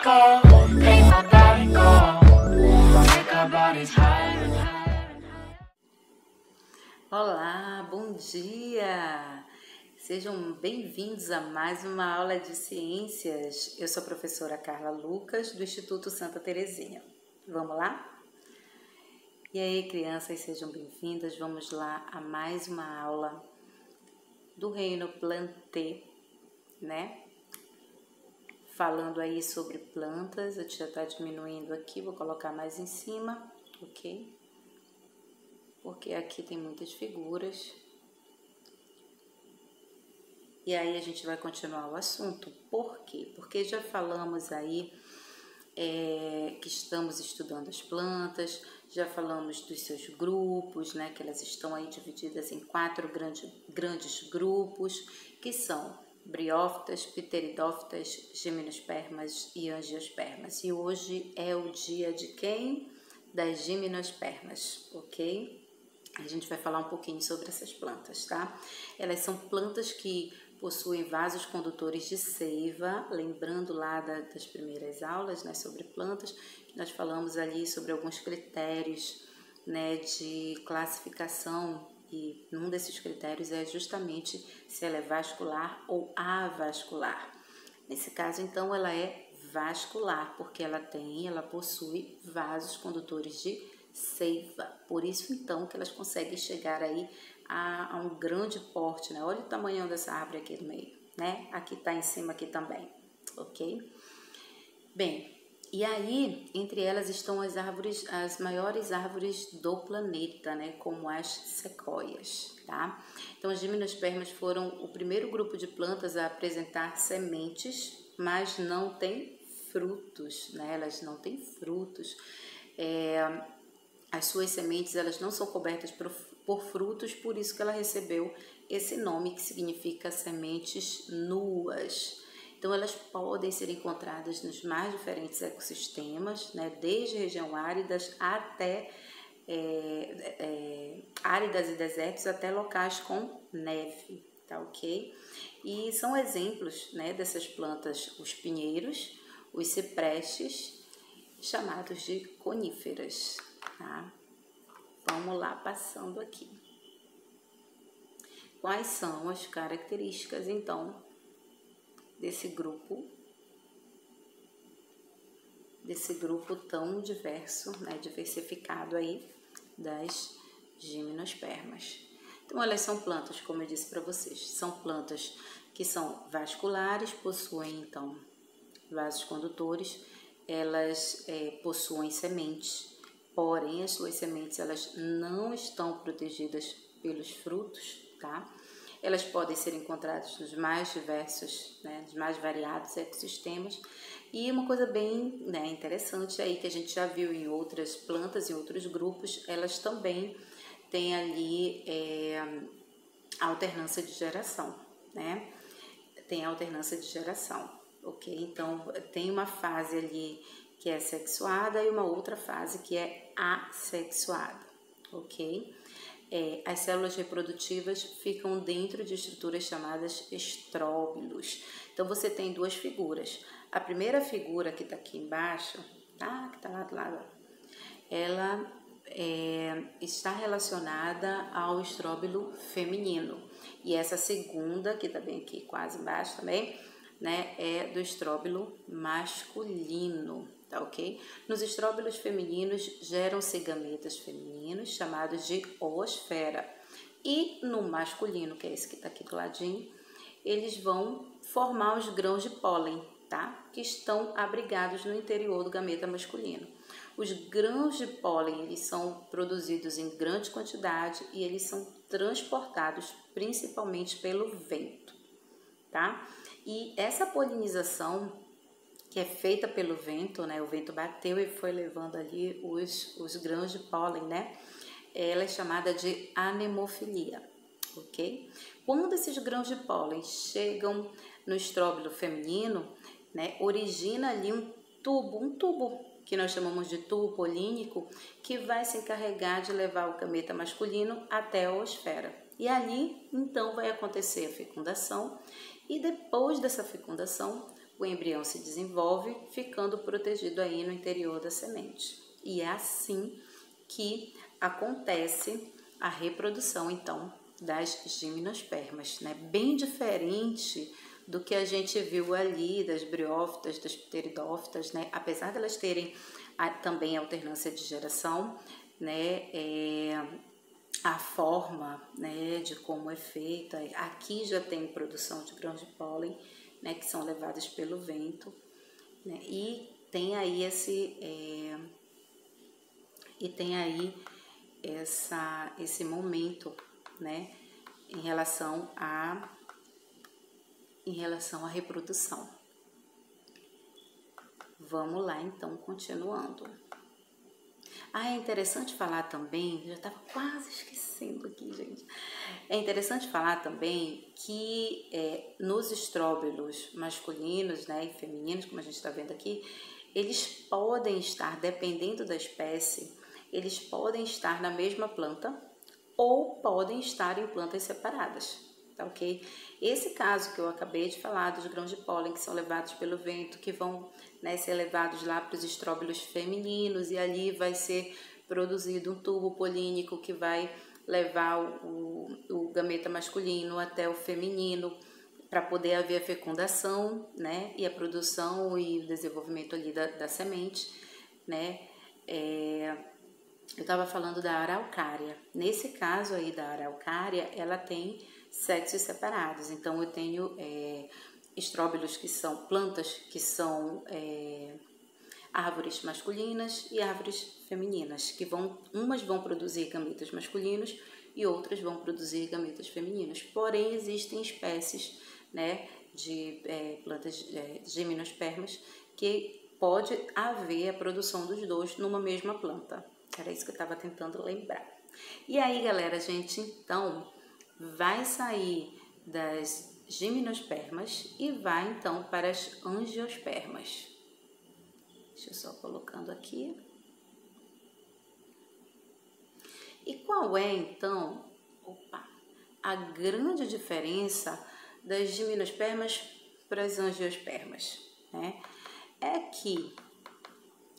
go, make my body go, make our bodies higher and higher and higher. Olá, bom dia! Sejam bem-vindos a mais uma aula de ciências. Eu sou a professora Carla Lucas, do Instituto Santa Terezinha. Vamos lá? E aí, crianças, sejam bem-vindas. Vamos lá a mais uma aula do reino Plantae, né? Falando aí sobre plantas. A tia tá diminuindo aqui, vou colocar mais em cima, ok? Porque aqui tem muitas figuras. E aí a gente vai continuar o assunto. Por quê? Porque já falamos aí que estamos estudando as plantas, já falamos dos seus grupos, né? Que elas estão aí divididas em 4 grandes grupos, que são briófitas, pteridófitas, gimnospermas e angiospermas. E hoje é o dia de quem? Das gimnospermas, ok? A gente vai falar um pouquinho sobre essas plantas, tá? Elas são plantas que possuem vasos condutores de seiva, lembrando lá das primeiras aulas, né, sobre plantas, que nós falamos ali sobre alguns critérios, né, de classificação, e um desses critérios é justamente se ela é vascular ou avascular. Nesse caso, então, ela é vascular, porque ela possui vasos condutores de seiva. Por isso, então, que elas conseguem chegar aí a um grande porte, né? Olha o tamanho dessa árvore aqui no meio, né? Aqui tá em cima aqui também, ok? Bem, e aí, entre elas estão as maiores árvores do planeta, né? Como as sequoias, tá? Então, as gimnospermas foram o primeiro grupo de plantas a apresentar sementes, mas não tem frutos, né? Elas não têm frutos. As suas sementes, elas não são cobertas por frutos, por isso que ela recebeu esse nome que significa sementes nuas. Então, elas podem ser encontradas nos mais diferentes ecossistemas, né? Desde regiões áridas até áridas e desertos, até locais com neve, tá ok? E são exemplos, né, dessas plantas os pinheiros, os ciprestes, chamados de coníferas, tá? Vamos lá, passando aqui. Quais são as características, então, desse grupo tão diverso, né, diversificado aí das gimnospermas? Então, elas são plantas, como eu disse para vocês, são plantas que são vasculares, possuem, então, vasos condutores, elas possuem sementes, porém, as suas sementes, elas não estão protegidas pelos frutos, tá? Elas podem ser encontradas nos mais diversos, né, nos mais variados ecossistemas. E uma coisa bem, né, interessante aí, que a gente já viu em outras plantas, em outros grupos, elas também têm ali alternância de geração, né? Tem alternância de geração, ok? Então, tem uma fase ali que é sexuada e uma outra fase que é assexuada, ok? As células reprodutivas ficam dentro de estruturas chamadas estróbilos. Então, você tem 2 figuras. A primeira figura que está aqui embaixo, tá? Que está lá do lado, ela está relacionada ao estróbilo feminino. E essa segunda, que está bem aqui, quase embaixo também, né, é do estróbilo masculino, tá ok? Nos estróbilos femininos geram-se gametas femininos chamados de oosfera. E no masculino, que é esse que está aqui do ladinho, eles vão formar os grãos de pólen, tá? Que estão abrigados no interior do gameta masculino. Os grãos de pólen, eles são produzidos em grande quantidade e eles são transportados principalmente pelo vento, tá? E essa polinização que é feita pelo vento, né? O vento bateu e foi levando ali os grãos de pólen, né? Ela é chamada de anemofilia, ok? Quando esses grãos de pólen chegam no estróbilo feminino, né? Origina ali um tubo que nós chamamos de tubo polínico, que vai se encarregar de levar o gameta masculino até a oosfera. E ali, então, vai acontecer a fecundação, e depois dessa fecundação, o embrião se desenvolve, ficando protegido aí no interior da semente. E é assim que acontece a reprodução, então, das gimnospermas, né? Bem diferente do que a gente viu ali das briófitas, das pteridófitas, né? Apesar de elas terem também alternância de geração, né? A forma, né, de como é feita, aqui já tem produção de grãos de pólen, né, que são levados pelo vento, né? E tem aí esse momento, né, em relação à reprodução. Vamos lá, então, continuando. É interessante falar também, já estava quase esquecendo aqui, gente. É interessante falar também que nos estróbilos masculinos, né, e femininos, como a gente está vendo aqui, eles podem estar, dependendo da espécie, eles podem estar na mesma planta ou podem estar em plantas separadas, tá ok? Esse caso que eu acabei de falar dos grãos de pólen que são levados pelo vento, que vão, né, ser levados lá para os estróbilos femininos e ali vai ser produzido um tubo polínico que vai levar o gameta masculino até o feminino para poder haver a fecundação, né, e a produção e o desenvolvimento ali da semente, né. Eu estava falando da araucária. Nesse caso aí da araucária, ela tem sexos separados. Então, eu tenho estróbilos que são plantas que são árvores masculinas e árvores femininas, que umas vão produzir gametas masculinos e outras vão produzir gametas femininos. Porém, existem espécies, né, de plantas de gimnospermas que pode haver a produção dos dois numa mesma planta. Era isso que eu estava tentando lembrar. E aí, galera, a gente então vai sair das gimnospermas e vai então para as angiospermas. Deixa eu só colocando aqui. E qual é então, a grande diferença das gimnospermas para as angiospermas, né? É que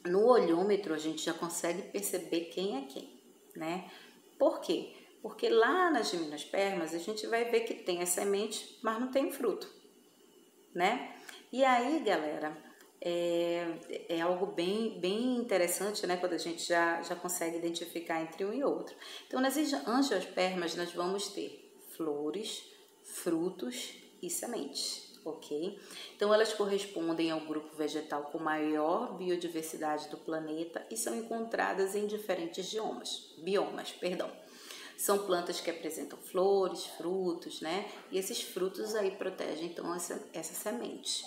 no olhômetro a gente já consegue perceber quem é quem, né? Por quê? Porque lá nas gimnospermas a gente vai ver que tem a semente, mas não tem fruto, né? E aí, galera, é algo bem interessante, né? Quando a gente já consegue identificar entre um e outro. Então, nas angiospermas nós vamos ter flores, frutos e sementes. Ok? Então, elas correspondem ao grupo vegetal com maior biodiversidade do planeta e são encontradas em diferentes biomas. São plantas que apresentam flores, frutos, né? E esses frutos aí protegem, então, essa semente.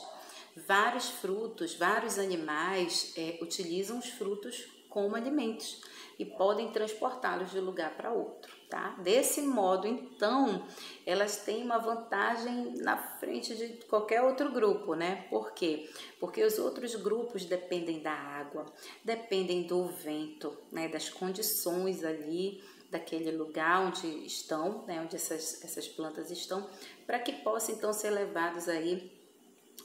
Vários animais utilizam os frutos como alimentos e podem transportá-los de um lugar para outro, tá? Desse modo, então, elas têm uma vantagem na frente de qualquer outro grupo, né? Por quê? Porque os outros grupos dependem da água, dependem do vento, né? Das condições ali, daquele lugar onde estão, né? Onde essas plantas estão, para que possam, então, ser levados aí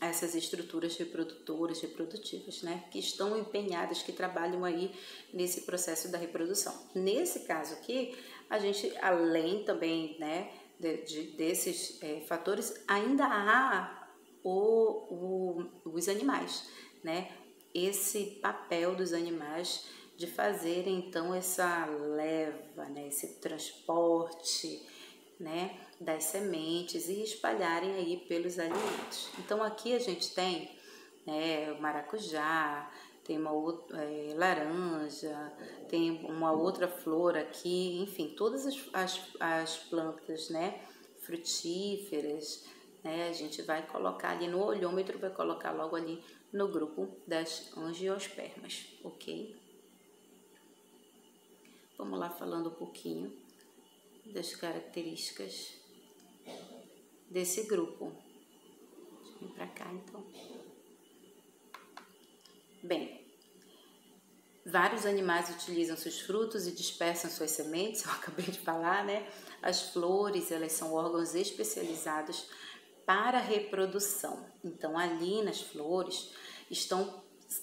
essas estruturas reprodutivas, né, que estão empenhadas, que trabalham aí nesse processo da reprodução. Nesse caso aqui, a gente, além também, né, desses fatores, ainda há os animais, né, esse papel dos animais de fazerem, então, essa leva, né, esse transporte, né, das sementes e espalharem aí pelos alimentos. Então, aqui a gente tem maracujá, tem uma outra laranja, tem uma outra flor aqui, enfim, todas as plantas, né, frutíferas, né, a gente vai colocar ali no olhômetro, vai colocar logo ali no grupo das angiospermas, ok? Vamos lá falando um pouquinho das características desse grupo. Deixa eu vir para cá, então. Bem, vários animais utilizam seus frutos e dispersam suas sementes, eu acabei de falar, né? As flores, elas são órgãos especializados para a reprodução. Então, ali nas flores,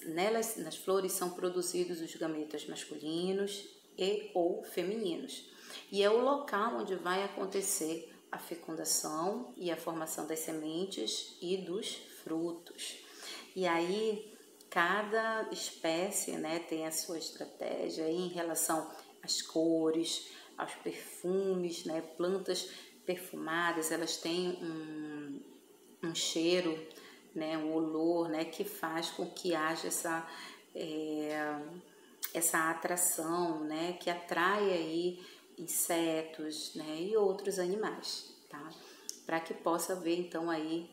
nas flores são produzidos os gametas masculinos e ou femininos. E é o local onde vai acontecer a fecundação e a formação das sementes e dos frutos. E aí, cada espécie, né, tem a sua estratégia em relação às cores, aos perfumes, né? Plantas perfumadas, elas têm um cheiro, né, um olor, né, que faz com que haja essa atração, né, que atrai aí insetos, né, e outros animais, tá? Para que possa haver então aí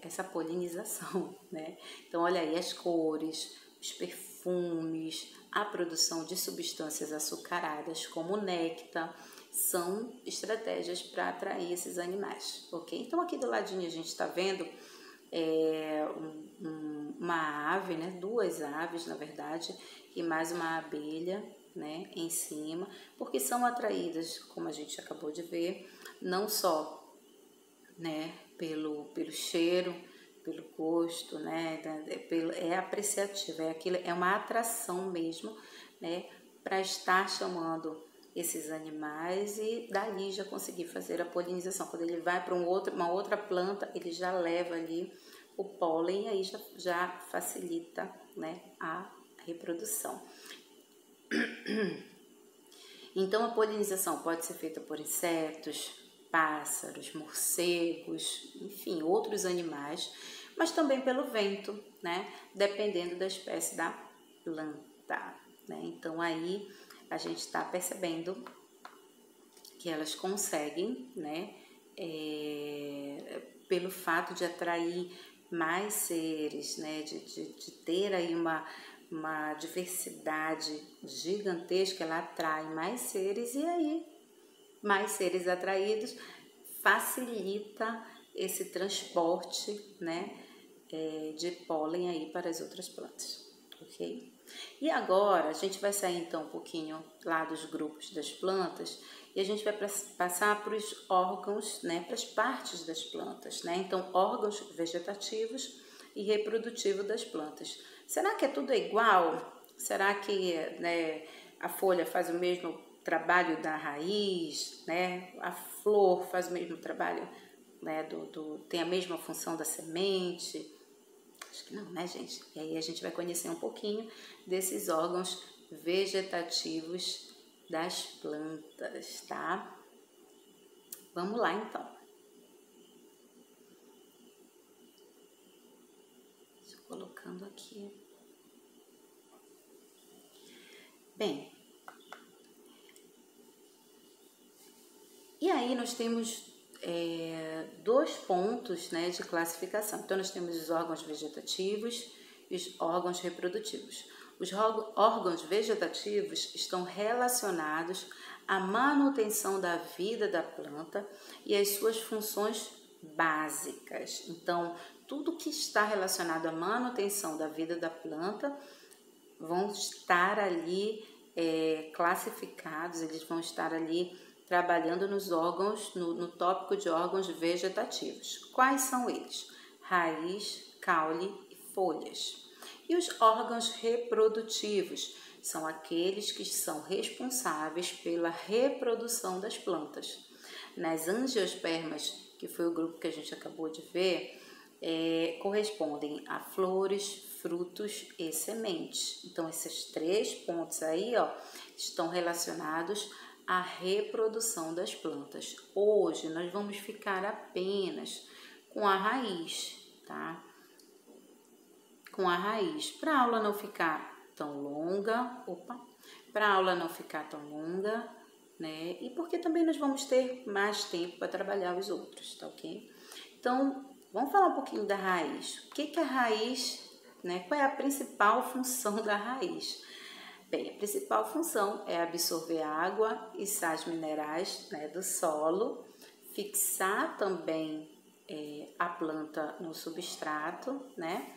essa polinização, né? Então olha aí as cores, os perfumes, a produção de substâncias açucaradas como o néctar são estratégias para atrair esses animais, ok? Então aqui do ladinho a gente está vendo uma ave, né? Duas aves na verdade e mais uma abelha, né? Em cima, porque são atraídas, como a gente acabou de ver, não só, né? Pelo cheiro, pelo gosto, né? É apreciativo, é uma atração mesmo, né? Para estar chamando esses animais e dali já conseguir fazer a polinização. Quando ele vai para uma outra planta, ele já leva ali o pólen e aí já facilita, né, a reprodução. Então a polinização pode ser feita por insetos, pássaros, morcegos, enfim, outros animais, mas também pelo vento, né, dependendo da espécie da planta, né? Então aí a gente está percebendo que elas conseguem, né, pelo fato de atrair mais seres, né, de ter aí uma diversidade gigantesca, ela atrai mais seres e aí mais seres atraídos facilita esse transporte, né, de pólen aí para as outras plantas, ok? E agora a gente vai sair então um pouquinho lá dos grupos das plantas e a gente vai passar para os órgãos, né, para as partes das plantas, né? Então, órgãos vegetativos e reprodutivos das plantas. Será que é tudo igual? Será que, né, a folha faz o mesmo trabalho da raiz, né? A flor faz o mesmo trabalho, né, tem a mesma função da semente? Acho que não, né, gente? E aí a gente vai conhecer um pouquinho desses órgãos vegetativos das plantas, tá? Vamos lá, então. Estou colocando aqui. Bem, e aí nós temos dois pontos, né, de classificação. Então, nós temos os órgãos vegetativos e os órgãos reprodutivos. Os órgãos vegetativos estão relacionados à manutenção da vida da planta e às suas funções básicas. Então, tudo que está relacionado à manutenção da vida da planta vão estar ali classificados, eles vão estar ali trabalhando nos órgãos, no tópico de órgãos vegetativos. Quais são eles? Raiz, caule e folhas. E os órgãos reprodutivos são aqueles que são responsáveis pela reprodução das plantas. Nas angiospermas, que foi o grupo que a gente acabou de ver, correspondem a flores, frutos e sementes. Então, esses três pontos aí, ó, estão relacionados à reprodução das plantas. Hoje, nós vamos ficar apenas com a raiz, tá? Com a raiz. Para a aula não ficar tão longa, né? E porque também nós vamos ter mais tempo para trabalhar os outros, tá ok? Então, vamos falar um pouquinho da raiz. O que é a raiz, né? Qual é a principal função da raiz? Bem, a principal função é absorver água e sais minerais, né, do solo, fixar também a planta no substrato, né?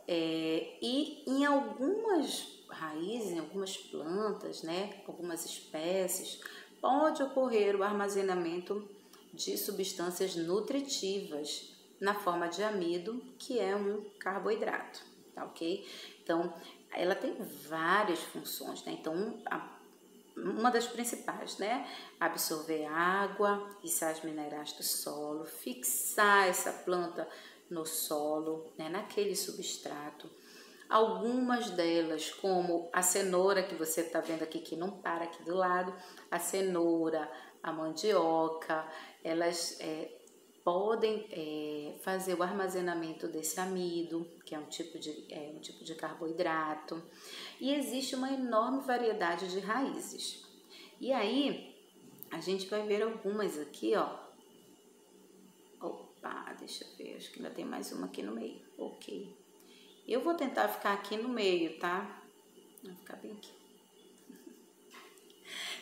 E em algumas raízes, em algumas plantas, né, algumas espécies, pode ocorrer o armazenamento de substâncias nutritivas na forma de amido, que é um carboidrato, tá ok? Então, ela tem várias funções, né? Então, uma das principais, né? Absorver água e sais minerais do solo, fixar essa planta no solo, né? Naquele substrato. Algumas delas, como a cenoura que você está vendo aqui, que não para aqui do lado, a cenoura, a mandioca, elas podem fazer o armazenamento desse amido, que é um tipo de carboidrato, e existe uma enorme variedade de raízes. E aí, a gente vai ver algumas aqui, ó. Opa, deixa eu ver, acho que ainda tem mais uma aqui no meio. Ok. Eu vou tentar ficar aqui no meio, tá? Vou ficar bem aqui.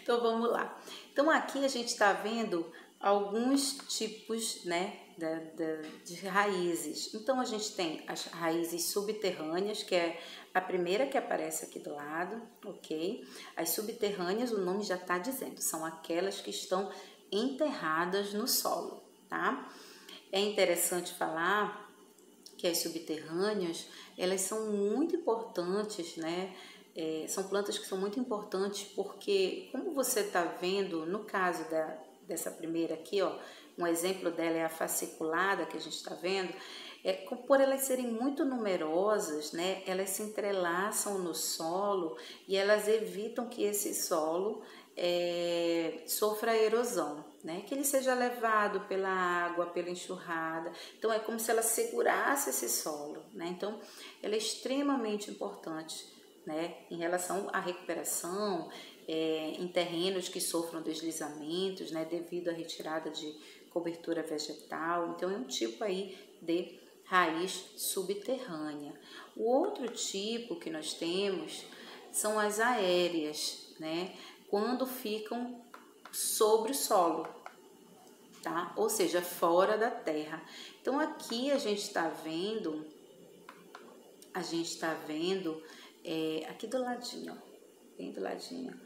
Então, vamos lá. Então, aqui a gente está vendo alguns tipos, né, de raízes. Então, a gente tem as raízes subterrâneas, que é a primeira que aparece aqui do lado, ok? As subterrâneas, o nome já está dizendo, são aquelas que estão enterradas no solo, tá? É interessante falar que as subterrâneas, elas são muito importantes, né? São plantas que são muito importantes porque, como você está vendo, no caso dessa primeira aqui, ó, um exemplo dela é a fasciculada que a gente está vendo, por elas serem muito numerosas, né? Elas se entrelaçam no solo e elas evitam que esse solo sofra erosão, né? Que ele seja levado pela água, pela enxurrada. Então, é como se ela segurasse esse solo, né? Então, ela é extremamente importante, né? Em relação à recuperação, em terrenos que sofram deslizamentos, né? Devido à retirada de cobertura vegetal. Então, é um tipo aí de raiz subterrânea. O outro tipo que nós temos são as aéreas, né? Quando ficam sobre o solo, tá? Ou seja, fora da terra. Então, aqui a gente está vendo, aqui do ladinho, ó, bem do ladinho,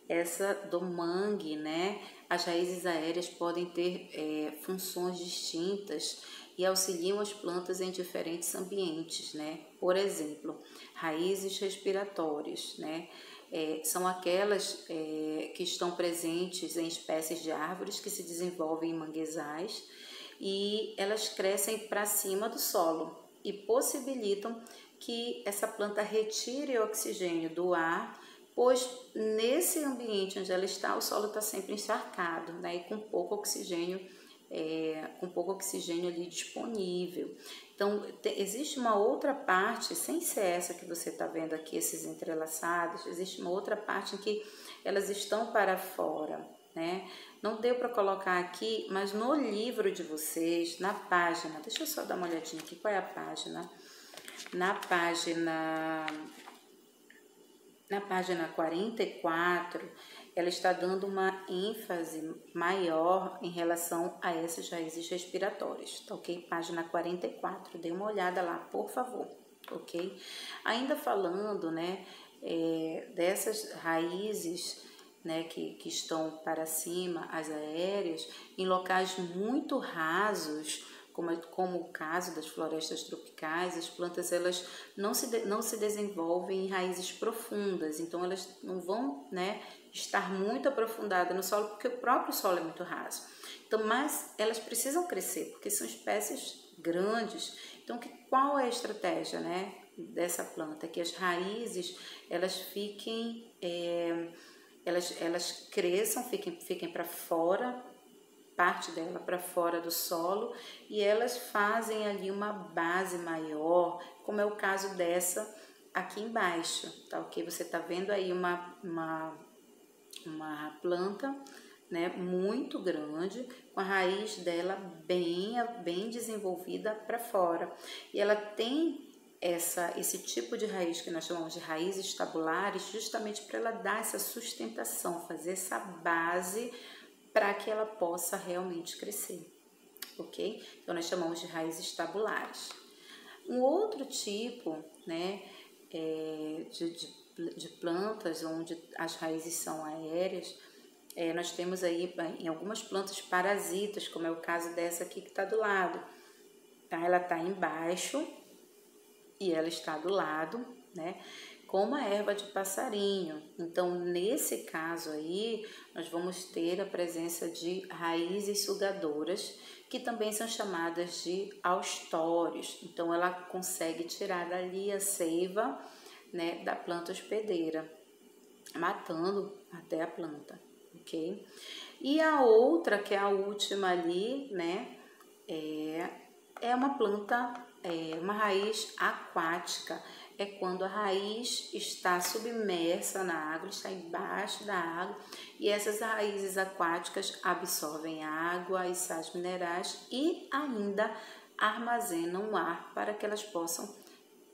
essa do mangue, né? As raízes aéreas podem ter funções distintas e auxiliam as plantas em diferentes ambientes, né? Por exemplo, raízes respiratórias, né? São aquelas que estão presentes em espécies de árvores que se desenvolvem em manguezais e elas crescem para cima do solo e possibilitam que essa planta retire o oxigênio do ar, pois nesse ambiente onde ela está, o solo está sempre encharcado, né, e com pouco oxigênio ali disponível. Então, existe uma outra parte, sem ser essa que você está vendo aqui, esses entrelaçados, existe uma outra parte em que elas estão para fora, né? Não deu para colocar aqui, mas no livro de vocês, na página, deixa eu só dar uma olhadinha aqui, qual é a página? Na página 44, ela está dando uma ênfase maior em relação a essas raízes respiratórias, tá ok? Página 44, dê uma olhada lá, por favor, ok? Ainda falando, né, dessas raízes, né, que estão para cima, as aéreas, em locais muito rasos, como o caso das florestas tropicais, as plantas elas não se desenvolvem em raízes profundas, então elas não vão, né, estar muito aprofundadas no solo, porque o próprio solo é muito raso. Então, mas elas precisam crescer, porque são espécies grandes. Então, qual é a estratégia, né, dessa planta? Que as raízes elas fiquem, elas cresçam, fiquem para fora, parte dela para fora do solo, e elas fazem ali uma base maior, como é o caso dessa aqui embaixo, tá ok? Você tá vendo aí uma planta, né, muito grande, com a raiz dela bem desenvolvida para fora, e ela tem esse tipo de raiz que nós chamamos de raízes tabulares, justamente para ela dar essa sustentação, fazer essa base para que ela possa realmente crescer, ok? Então, nós chamamos de raízes tabulares. Um outro tipo, né, de plantas onde as raízes são aéreas, nós temos aí em algumas plantas parasitas, como é o caso dessa aqui que está do lado. tá? Ela tá embaixo e ela está do lado, né? Com uma erva de passarinho. Então, nesse caso aí, nós vamos ter a presença de raízes sugadoras, que também são chamadas de austórios. Então, ela consegue tirar dali a seiva, né, da planta hospedeira, matando até a planta, ok? E a outra, que é a última ali, né, é uma planta, uma raiz aquática. É quando a raiz está submersa na água, está embaixo da água, e essas raízes aquáticas absorvem água e sais minerais e ainda armazenam ar para que elas possam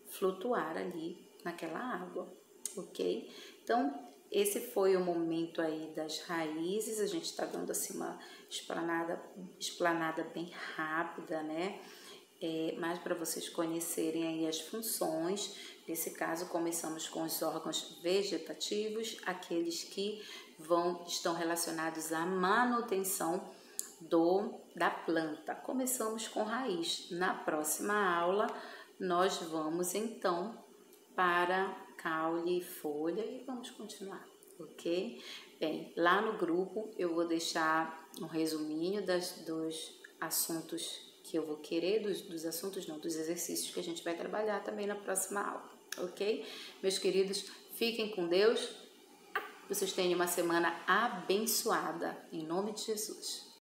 flutuar ali naquela água, ok? Então, esse foi o momento aí das raízes. A gente está dando assim uma explanada bem rápida, né? Mas para vocês conhecerem aí as funções. Nesse caso, começamos com os órgãos vegetativos, aqueles que estão relacionados à manutenção da planta. Começamos com raiz. Na próxima aula, nós vamos então para caule e folha e vamos continuar, ok? Bem, lá no grupo eu vou deixar um resuminho dos assuntos que eu vou querer, dos assuntos não, dos exercícios que a gente vai trabalhar também na próxima aula, ok? Meus queridos, fiquem com Deus, vocês tenham uma semana abençoada, em nome de Jesus.